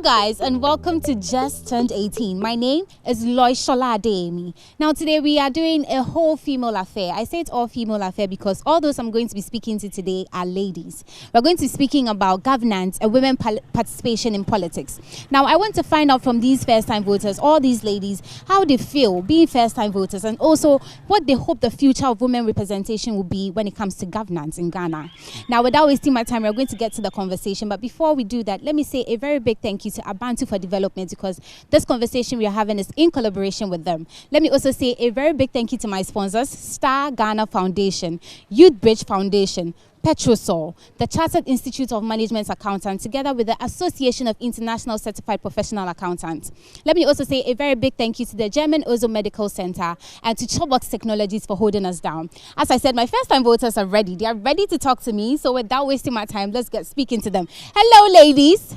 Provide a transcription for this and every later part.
Hello guys and welcome to Just Turned 18. My name is Loishola Adeyemi. Now today we are doing a whole female affair. I say it's all female affair because all those I'm going to be speaking to today are ladies. We're going to be speaking about governance and women participation in politics. Now I want to find out from these first-time voters, all these ladies, how they feel being first-time voters and also what they hope the future of women representation will be when it comes to governance in Ghana. Now without wasting my time, we're going to get to the conversation, but before we do that, let me say a very big thank you to Abantu for Development because this conversation we are having is in collaboration with them. Let me also say a very big thank you to my sponsors, Star Ghana Foundation, Youth Bridge Foundation, Petrosol, the Chartered Institute of Management Accountants, together with the Association of International Certified Professional Accountants. Let me also say a very big thank you to the German Ozo Medical Center and to Chobox Technologies for holding us down. As I said, my first-time voters are ready. They are ready to talk to me. So without wasting my time, let's get speaking to them. Hello, ladies.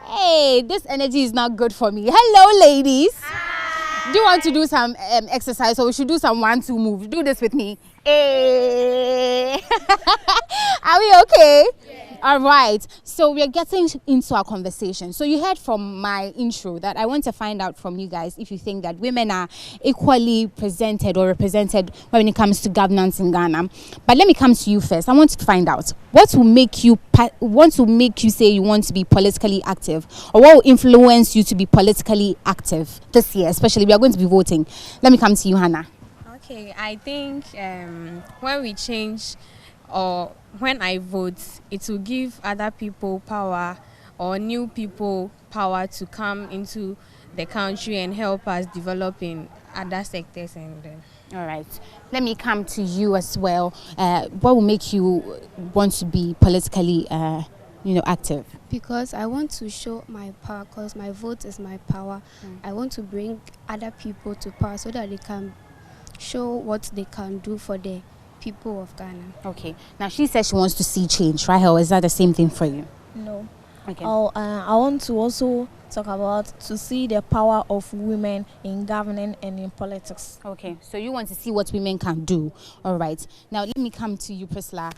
Hey, this energy is not good for me. Hello, ladies. Hi. Do you want to do some exercise, or we should do some 1-2 move? Do this with me. Hey. Are we okay? Yeah. All right. So we're getting into our conversation. So you heard from my intro that I want to find out from you guys if you think that women are equally presented or represented when it comes to governance in Ghana. But let me come to you first. I want to find out what will make you say you want to be politically active, or what will influence you to be politically active this year, especially we are going to be voting. Let me come to you, Hannah. Okay, I think when we change or when I vote, it will give other people power or new people power to come into the country and help us develop in other sectors. All right, let me come to you as well. What will make you want to be politically active? Because I want to show my power, because my vote is my power. I want to bring other people to power so that they can show what they can do for the people of Ghana. Okay. Now she says she wants to see change, right? Or is that the same thing for you? No. Okay. I want to also talk about to see the power of women in governing and in politics. Okay. So you want to see what women can do. All right. Now let me come to you, Priscilla.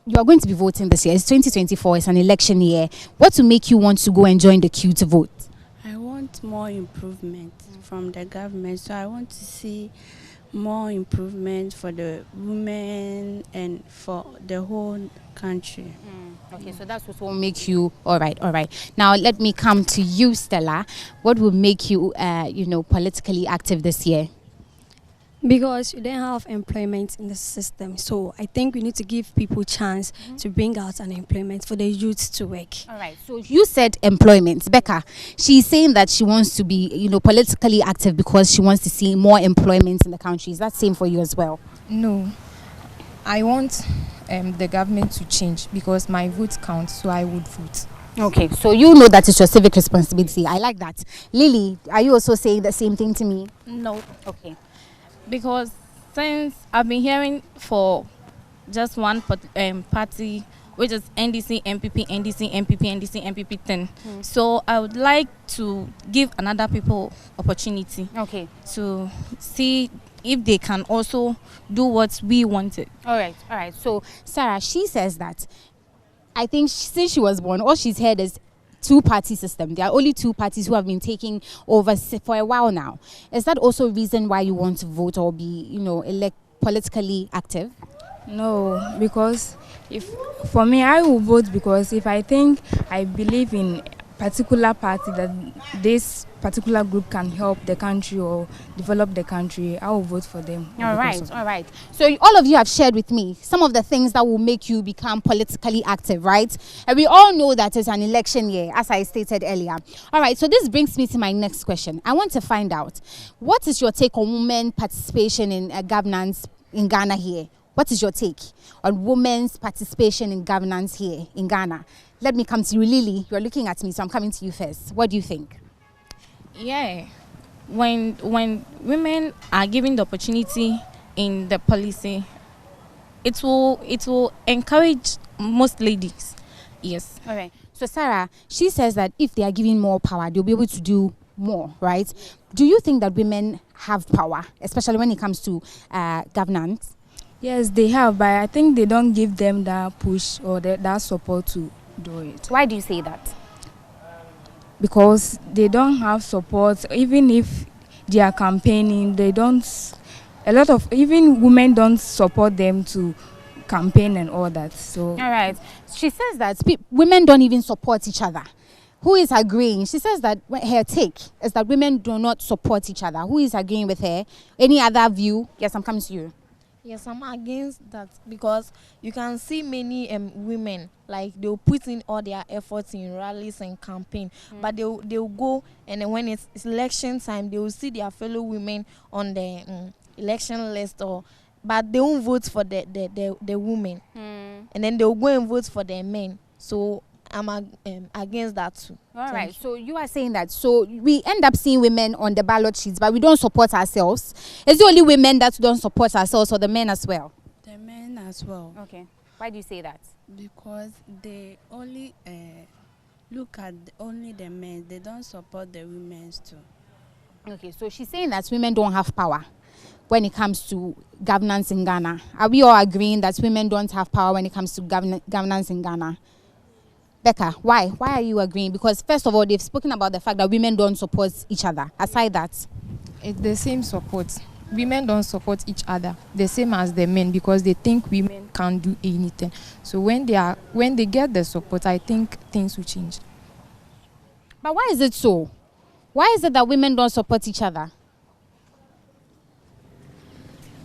You are going to be voting this year. It's 2024. It's an election year. What will make you want to go and join the queue to vote? I want more improvement from the government. So I want to see more improvement for the women and for the whole country. Okay, so that's what will make you all right. Now let me come to you, Stella. What will make you politically active this year? Because you don't have employment in the system, so I think we need to give people chance to bring out an employment for the youth to work. All right, so you said employment. Becca, she's saying that she wants to be politically active because she wants to see more employment in the country. Is that same for you as well? No, I want the government to change because my vote counts, so I would vote. Okay, so you know that it's your civic responsibility. I like that. Lily, are you also saying the same thing to me? No. Okay. Because since I've been hearing for just one party, which is NDC, MPP, NDC, MPP, NDC, MPP 10. So I would like to give another people opportunity. Okay. To see if they can also do what we wanted. All right. So Sarah, she says that I think since she was born, all she's heard is two-party system. There are only two parties who have been taking over for a while now. Is that also a reason why you want to vote or be, politically active? No, because for me, I will vote because if I think I believe in particular party that this particular group can help the country or develop the country, I will vote for them. All right. So all of you have shared with me some of the things that will make you become politically active, right? And we all know that it's an election year, as I stated earlier. All right, so this brings me to my next question. I want to find out, what is your take on women participation in governance in Ghana here? What is your take on women's participation in governance here in Ghana? Let me come to you, Lily. You're looking at me, so I'm coming to you first. What do you think? Yeah, when women are given the opportunity in the policy, it will encourage most ladies. Yes. All right. So Sarah, she says that if they are given more power, they'll be able to do more, right? Do you think that women have power, especially when it comes to governance? Yes, they have, but I think they don't give them that push or that support to do it. Why do you say that? because they don't have support. Even if they are campaigning, they don't. A lot of even women don't support them to campaign and all that. So All right. She says that women don't even support each other. Who is agreeing? She says that her take is that women do not support each other. Who is agreeing with her? Any other view? Yes, I'm coming to you. Yes, I'm against that because you can see many women like they'll put in all their efforts in rallies and campaign, but they'll go, and then when it's election time, they will see their fellow women on the election list, but they won't vote for the women, and then they'll go and vote for their men. So I'm against that too. All right. So you are saying that. So we end up seeing women on the ballot sheets, but we don't support ourselves. Is it only women that don't support ourselves, or the men as well? The men as well. Okay. Why do you say that? Because they only look at only the men. They don't support the women too. Okay. So she's saying that women don't have power when it comes to governance in Ghana. Are we all agreeing that women don't have power when it comes to governance in Ghana? Becca, why? Why are you agreeing? Because first of all, they've spoken about the fact that women don't support each other. Aside that, it's the same support. Women don't support each other the same as the men because they think women can't do anything. So when they get the support, I think things will change. But why is it so? Why is it that women don't support each other?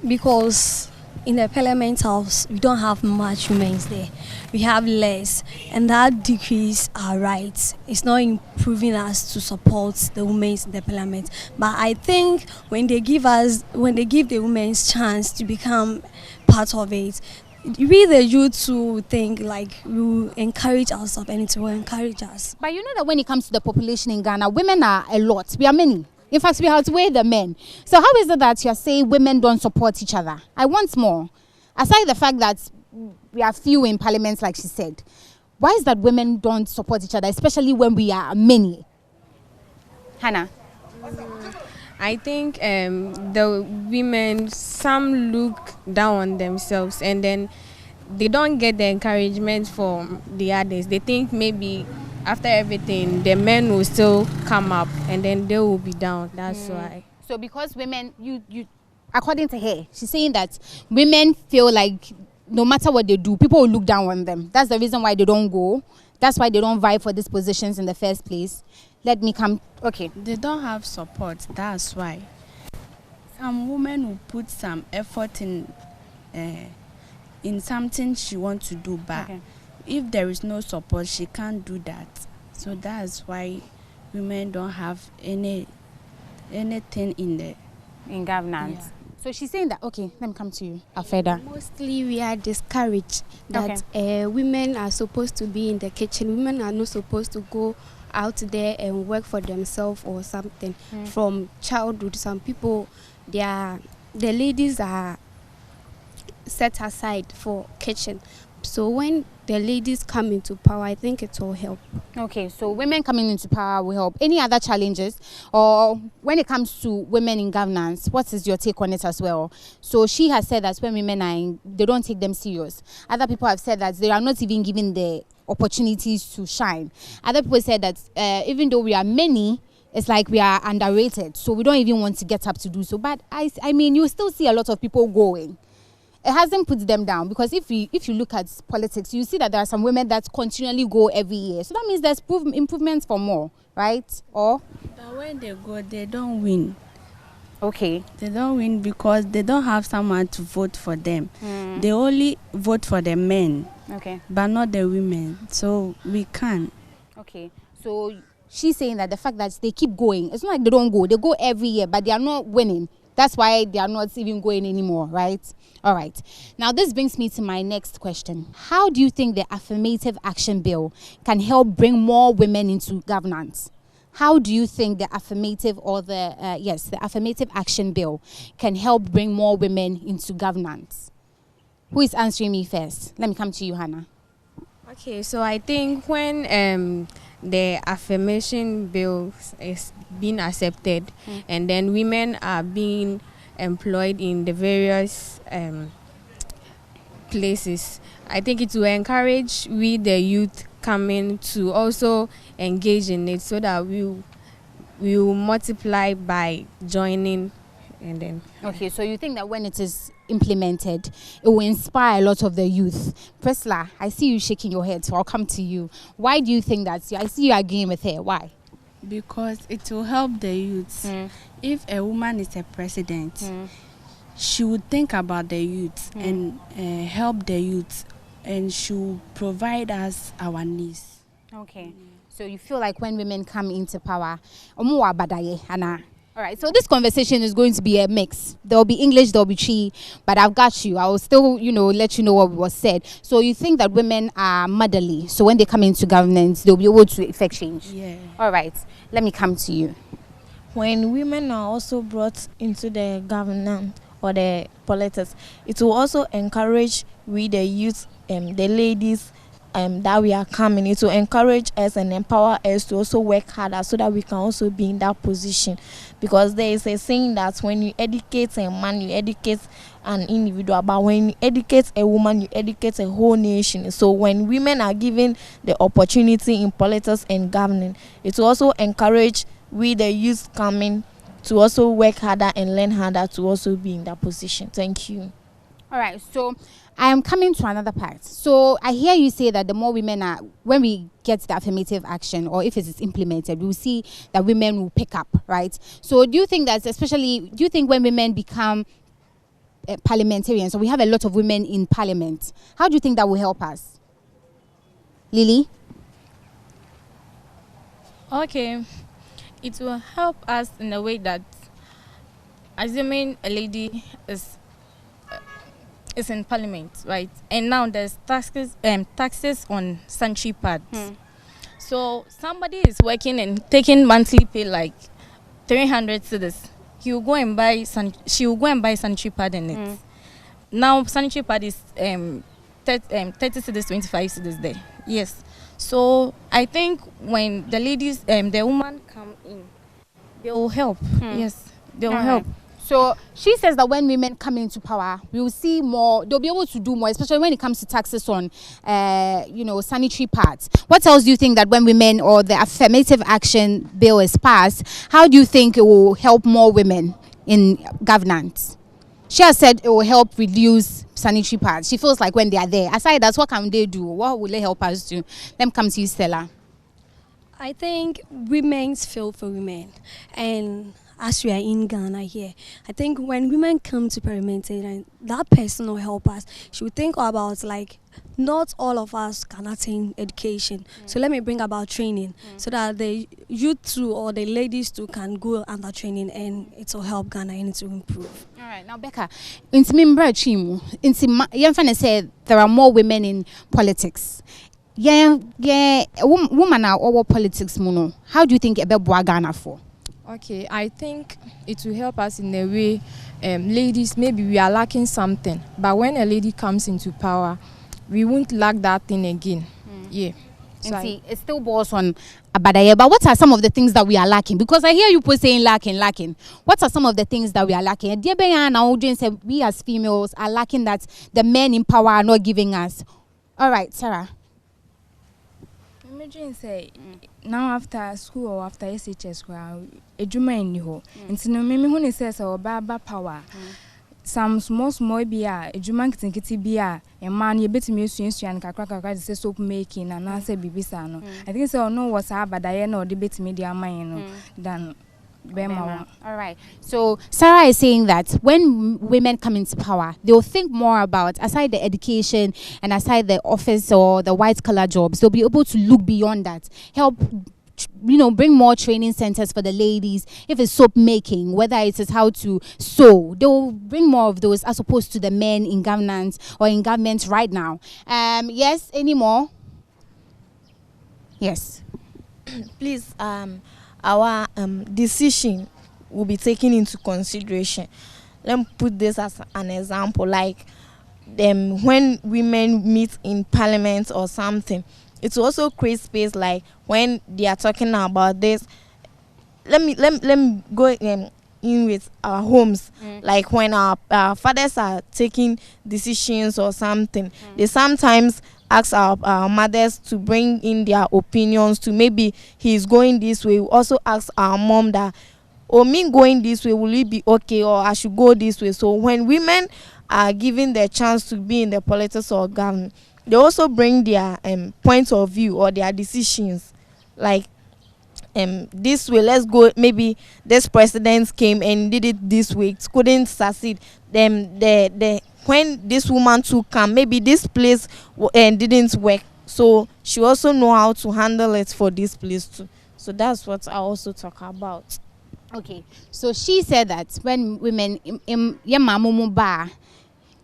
Because in the parliament house, we don't have much women there. We have less, and that decrease our rights. It's not improving us to support the women in the parliament. But I think when they give the women chance to become part of it, we the youth to think like we encourage ourselves and it will encourage us. But you know that when it comes to the population in Ghana, women are a lot. We are many. In fact, we outweigh the men. So how is it that you're saying women don't support each other? I want more. Aside the fact that we are few in parliament, like she said, why is that women don't support each other, especially when we are many? Hannah? I think the women, some look down on themselves and then they don't get the encouragement from the others. They think maybe after everything, the men will still come up and then they will be down. That's why. So because women, you, according to her, she's saying that women feel like no matter what they do, people will look down on them. That's the reason why they don't go. That's why they don't vie for these positions in the first place. Let me come. Okay. They don't have support. That's why. Some women will put some effort in something she wants to do, but if there is no support, she can't do that. So that's why women don't have anything in governance. Yeah. So she's saying that, okay, let me come to you, Alfreda. Mostly we are discouraged that women are supposed to be in the kitchen. Women are not supposed to go out there and work for themselves or something. From childhood, some people, the ladies are set aside for kitchen. So when the ladies come into power, I think it will help. Okay, so women coming into power will help. Any other challenges? Or when it comes to women in governance, what is your take on it as well? So she has said that when women are they don't take them serious. Other people have said that they are not even given the opportunities to shine. Other people said that even though we are many, it's like we are underrated. So we don't even want to get up to do so. But I mean, you still see a lot of people going. It hasn't put them down, because if you look at politics, you see that there are some women that continually go every year. So that means there's improvements for more, right? Or but when they go, they don't win. Okay. They don't win because they don't have someone to vote for them. They only vote for the men. Okay. But not the women. So we can. Okay. So she's saying that the fact that they keep going, it's not like they don't go. They go every year, but they are not winning. That's why they are not even going anymore, right? All right. Now, this brings me to my next question. How do you think the Affirmative Action Bill can help bring more women into governance? How do you think the Affirmative or the Affirmative Action Bill can help bring more women into governance? Who is answering me first? Let me come to you, Hannah. Okay, so I think when the affirmation bill is being accepted and then women are being employed in the various places, I think it will encourage we the youth come in to also engage in it so that we will multiply by joining. And then okay, so you think that when it is implemented, it will inspire a lot of the youth. Priscilla, I see you shaking your head, so I'll come to you. Why do you think that? I see you agreeing with her. Why? Because it will help the youth. If a woman is a president, she would think about the youth and help the youth, and she will provide us our needs. Okay. So you feel like when women come into power, all right, so this conversation is going to be a mix. There'll be English, there'll be Chi, but I've got you. I will still, let you know what was said. So you think that women are motherly, so when they come into governance, they'll be able to effect change? Yeah. All right, let me come to you. When women are also brought into the government or the politics, it will also encourage we, the youth, the ladies, that we are coming. It will encourage us and empower us to also work harder so that we can also be in that position. Because there is a saying that when you educate a man, you educate an individual, but when you educate a woman, you educate a whole nation. So when women are given the opportunity in politics and governing, it will also encourage we, the youth, coming to also work harder and learn harder to also be in that position. Thank you. All right, so I am coming to another part. So I hear you say that the more women are, when we get the affirmative action, or if it is implemented, we will see that women will pick up, right? So do you think that, especially, do you think when women become parliamentarians, so we have a lot of women in parliament, how do you think that will help us? Lily? okay, it will help us in a way that, assuming a lady is in parliament, right? And now there's taxes on sanitary pads. So somebody is working and taking monthly pay like 300 cedis. She will go and buy sanitary pad in it. Now sanitary pad is 30 cedis, 25 cedis there. Yes. So I think when the ladies, the women come in, they will help. Yes, they will help. So she says that when women come into power, we will see more, they'll be able to do more, especially when it comes to taxes on, sanitary pads. What else do you think that when women, or the affirmative action bill is passed, how do you think it will help more women in governance? She has said it will help reduce sanitary pads. She feels like when they are there, aside that, what can they do? What will they help us do? Let me come to you, Stella. I think women's feel for women, and as we are in Ghana here, I think when women come to parliamentary, that person will help us. She will think about, like, not all of us can attain education. So let me bring about training so that the youth too, or the ladies too, can go under training, and it will help Ghana and it will improve. All right, now Becca, said there are more women in politics. Woman are over politics, Muno. How do you think about Ghana for? Okay, I think it will help us in a way. Ladies, maybe we are lacking something, but when a lady comes into power, we won't lack that thing again. Yeah. So see, it still boils on Abadaye. But what are some of the things that we are lacking? Because I hear you people saying lacking. What are some of the things that we are lacking? We as females are lacking that the men in power are not giving us. All right, Sarah. Imagine say now after school or after SHS, a juma in ho. And so no me says or baba power. Some small beer, a juma kitty beer, a man you bet me and cracker say soap making and answer bibisano. I think so no what's up, but I know debate media mine than Bema. All right. So Sarah is saying that when women come into power, they'll think more about, aside the education and aside the office or the white collar jobs, they'll be able to look beyond that, help bring more training centers for the ladies. If it's soap making, whether it is how to sew, they'll bring more of those as opposed to the men in governance or in government right now. Yes, any more? Yes. Please, our decision will be taken into consideration. Let me put this as an example, like when women meet in parliament or something, it will also create space, like when they are talking about this. Let me go in with our homes, like when our fathers are taking decisions or something, they sometimes ask our mothers to bring in their opinions to maybe he's going this way. We also ask our mom that, oh, me going this way, will it be okay, or I should go this way? So when women are given the chance to be in the politics or government, they also bring their point of view or their decisions, like this way, let's go, maybe this president came and did it this way, it couldn't succeed. Then the when this woman too come, maybe this place didn't work, so she also know how to handle it for this place too. So that's what I also talk about. Okay, so she said that when women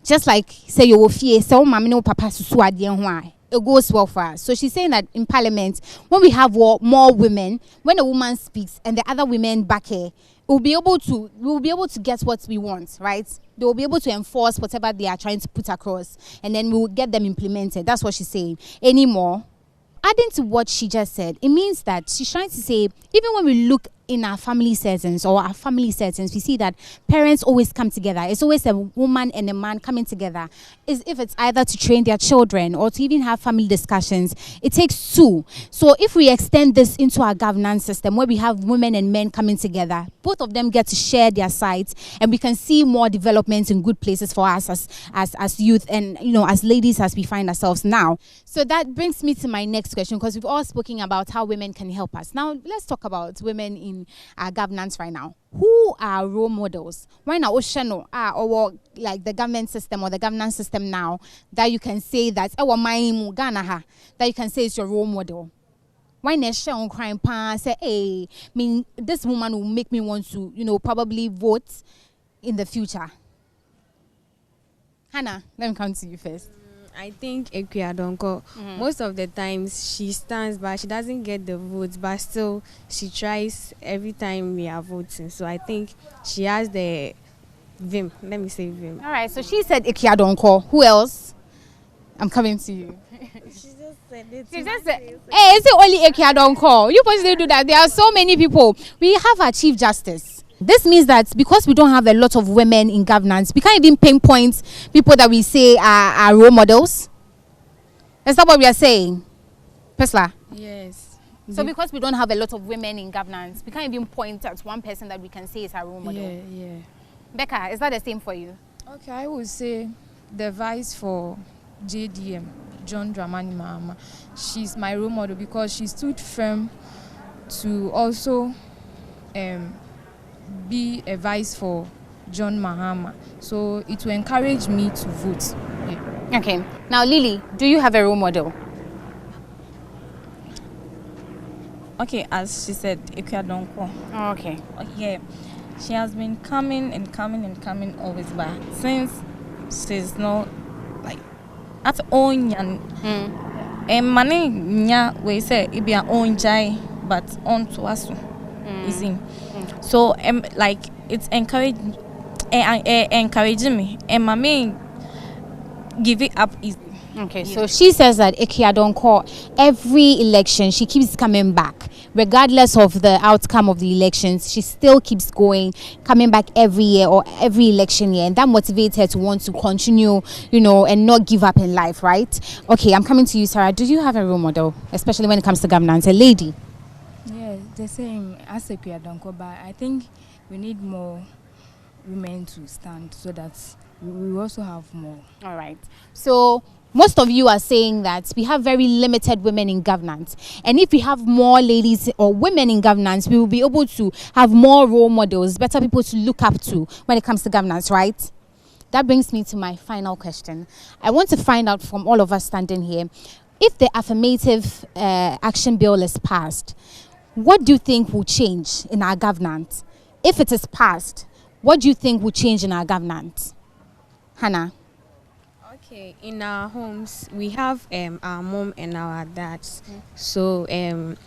just like say you fear so mommy no papa susu adien ho a, it goes well for us. So she's saying that in parliament, when we have more women, when a woman speaks and the other women back here, we'll be able to get what we want, right? They will be able to enforce whatever they are trying to put across, and then we will get them implemented. That's what she's saying. Anymore, adding to what she just said, it means that she's trying to say, even when we look in our family settings or our family settings, we see that parents always come together. It's always a woman and a man coming together. If it's either to train their children or to even have family discussions, it takes two. So if we extend this into our governance system where we have women and men coming together, both of them get to share their sides, and we can see more developments in good places for us as youth and as ladies as we find ourselves now. So that brings me to my next question, because we've all spoken about how women can help us. Now let's talk about women in our governance right now. Who are role models right now, or like the government system or the governance system now, that you can say that that you can say is your role model? Why not share on crime pan say, hey, this woman will make me want to probably vote in the future? Hannah, let me come to you first. I think Ekwiadonko, most of the times she stands, but she doesn't get the votes, but still she tries every time we are voting. So I think she has the vim. Let me say vim. All right, so she said Ekwiadonko. Who else? I'm coming to you. She just said it. She just said, hey, is it only Ekwiadonko? You possibly do that. There are so many people. We have our Chief Justice. This means that because we don't have a lot of women in governance, we can't even pinpoint people that we say are role models. Is that what we are saying, Pesla? Yes. So because we don't have a lot of women in governance, we can't even point at one person that we can say is our role model. Yeah. Becca, is that the same for you? Okay, I would say the vice for JDM, John Dramani Mahama. She's my role model because she stood firm to also be a vice for John Mahama. So it will encourage me to vote. Yeah. Okay. Now, Lily, do you have a role model? Okay, as she said, Ekwiadonko. Oh, okay. Yeah, she has been coming always, but since she's not like at own and money nya we say it be our own jai, but on to us. So like it's encouraging me, and my main give it up easy. Okay, so she says that Ekwiadonko, every election she keeps coming back, regardless of the outcome of the elections. She still keeps coming back every year or every election year, and that motivates her to want to continue, and not give up in life, right? Okay, I'm coming to you, Sarah. Do you have a role model, especially when it comes to governance, a lady? Yeah, the same as Ekwiadonko, but I think we need more women to stand so that we also have more. All right. So most of you are saying that we have very limited women in governance. And if we have more ladies or women in governance, we will be able to have more role models, better people to look up to when it comes to governance, right? That brings me to my final question. I want to find out from all of us standing here, if the affirmative action bill is passed, what do you think will change in our governance? If it is passed, what do you think will change in our governance? Hannah? Okay, in our homes, we have our mom and our dads. So let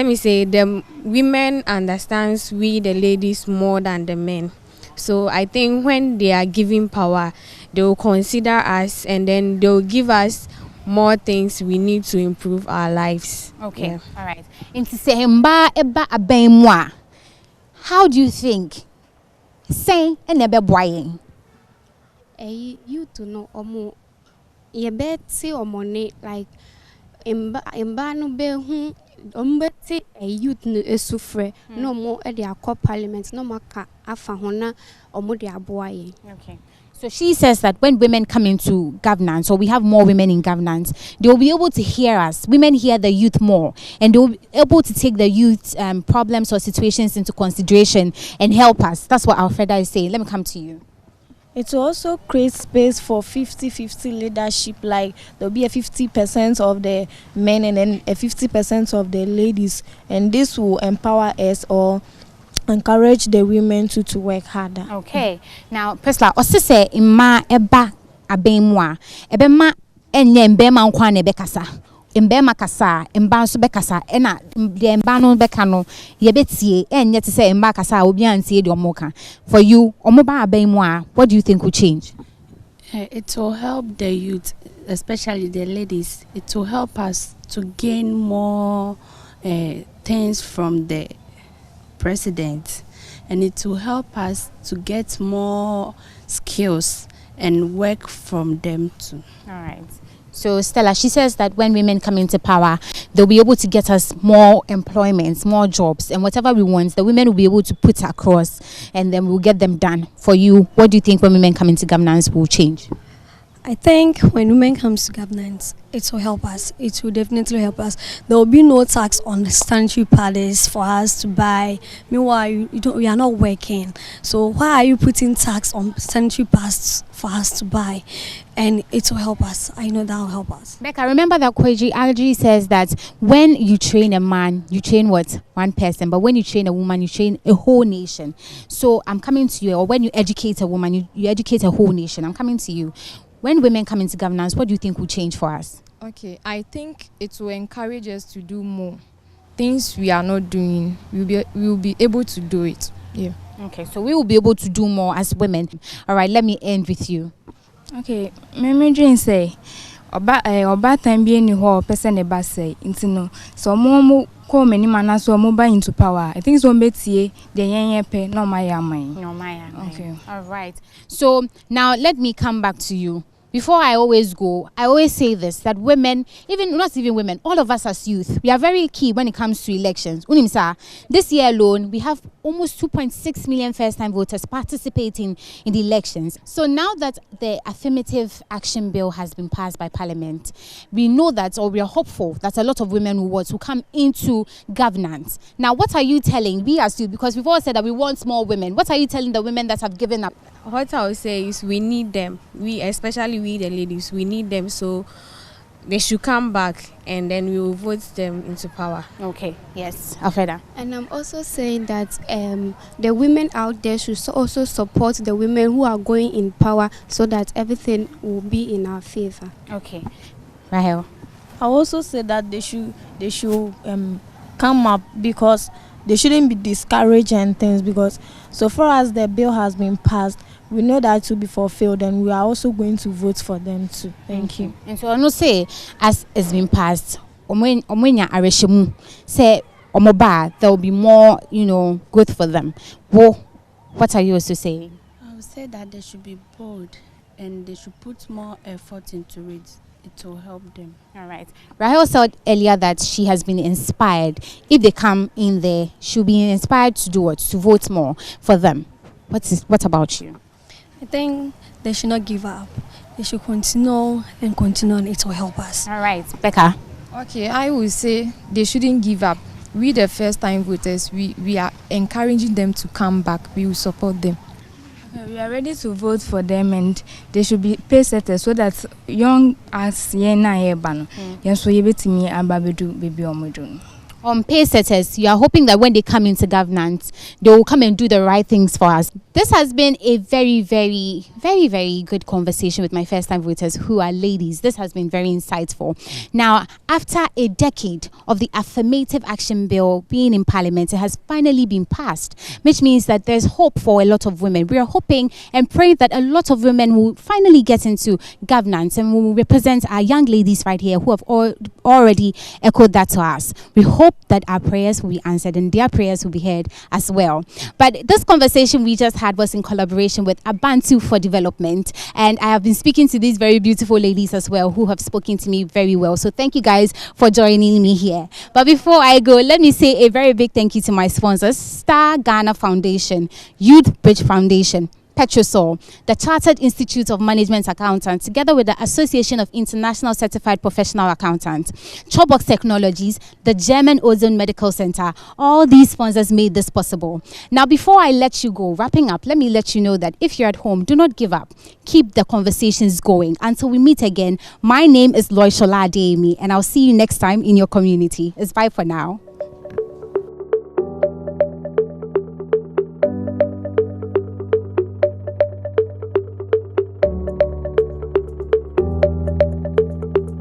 me say, the women understands we the ladies more than the men. So I think when they are giving power, they will consider us, and then they will give us more things we need to improve our lives. Okay, yeah. All right. How do you think? Say and never buying. You to know ye beti omone like emba no be hu ombeti a youth no esufre no mo e de akọ parliament no maka afa hona omo de aboaye. Okay. So she says that when women come into governance, or we have more women in governance, they will be able to hear us. Women hear the youth more, and they will be able to take the youth problems or situations into consideration and help us. That's what Alfreda is saying. Let me come to you. It will also create space for 50-50 leadership, like there'll be a 50% of the men and then a 50% of the ladies, and this will empower us or encourage the women to work harder. Okay. Now, Priscilla, osise imma eba abemwa ebema enye mbema nkwa na ebekasa. Mbema kasa, mba nso bekasa, ena de mba no beka no yebetie enye te say mba kasa obi antie de omoka. For you, omoba abemwa, what do you think will change? It will help the youth, especially the ladies. It will help us to gain more things from the president, and it will help us to get more skills and work from them too. All right. So Stella, she says that when women come into power, they'll be able to get us more employments, more jobs, and whatever we want, the women will be able to put across, and then we'll get them done. For you, what do you think when women come into governance will change? I think when women comes to governance, it will help us. It will definitely help us. There will be no tax on the sanitary pads for us to buy. Meanwhile, we are not working. So why are you putting tax on sanitary pads for us to buy? And it will help us. I know that will help us. Becca, remember that Kweji Algie says that when you train a man, you train what? One person. But when you train a woman, you train a whole nation. So I'm coming to you, or when you educate a woman, you educate a whole nation. I'm coming to you. When women come into governance, what do you think will change for us? Okay, I think it will encourage us to do more things we are not doing. We will be able to do it. Yeah. Okay, so we will be able to do more as women. All right, let me end with you. Okay, me dream say oba time bi ni ho person e ba say intino so mo ko many man so mo ba into power. I think so betie the yen pe no my amai. No, Maya. Okay. All right. So now let me come back to you. Before I always go, I always say this, that women, not even women, all of us as youth, we are very key when it comes to elections. Unimsa, this year alone, we have almost 2.6 million first-time voters participating in the elections. So now that the Affirmative Action Bill has been passed by Parliament, we know that, or we are hopeful that a lot of women will come into governance. Now, what are you telling we as youth? Because we've all said that we want more women. What are you telling the women that have given up? What I would say is we need them. Especially we the ladies, we need them. So they should come back, and then we will vote them into power. Okay. Yes, Alfreda. And I'm also saying that the women out there should also support the women who are going in power, so that everything will be in our favor. Okay. Rahel. I also say that they should come up, because they shouldn't be discouraged and things, because so far as the bill has been passed, we know that it will be fulfilled, and we are also going to vote for them too. Thank you. And so I know say as it's been passed, omwenya areshemu say omoba there will be more, good for them. Whoa, what are you also saying? I would say that they should be bold and they should put more effort into it. It will help them. All right. Rahel said earlier that she has been inspired. If they come in there, she'll be inspired to do what? To vote more for them. What about you? I think they should not give up. They should continue and continue, and it will help us. All right. Becca. Okay, I will say they shouldn't give up. We the first time voters, we are encouraging them to come back. We will support them. We are ready to vote for them, and they should be pace setters so that young as yena yebano yenso yebetimi ababedu baby omodo. On pace setters, you are hoping that when they come into governance, they will come and do the right things for us. This has been a very, very, very, very good conversation with my first-time voters who are ladies. This has been very insightful. Now, after a decade of the Affirmative Action Bill being in Parliament, it has finally been passed, which means that there's hope for a lot of women. We are hoping and praying that a lot of women will finally get into governance and will represent our young ladies right here who have already echoed that to us. We hope that our prayers will be answered and their prayers will be heard as well. But this conversation we just had had was in collaboration with Abantu for Development. And I have been speaking to these very beautiful ladies as well who have spoken to me very well. So thank you guys for joining me here. But before I go, let me say a very big thank you to my sponsors, Star Ghana Foundation, Youth Bridge Foundation, Petrosol, the Chartered Institute of Management Accountants, together with the Association of International Certified Professional Accountants, Chobox Technologies, the German Ozone Medical Center. All these sponsors made this possible. Now, before I let you go, wrapping up, let me let you know that if you're at home, do not give up. Keep the conversations going. Until we meet again, my name is Loishola Adeyemi, and I'll see you next time in your community. It's bye for now.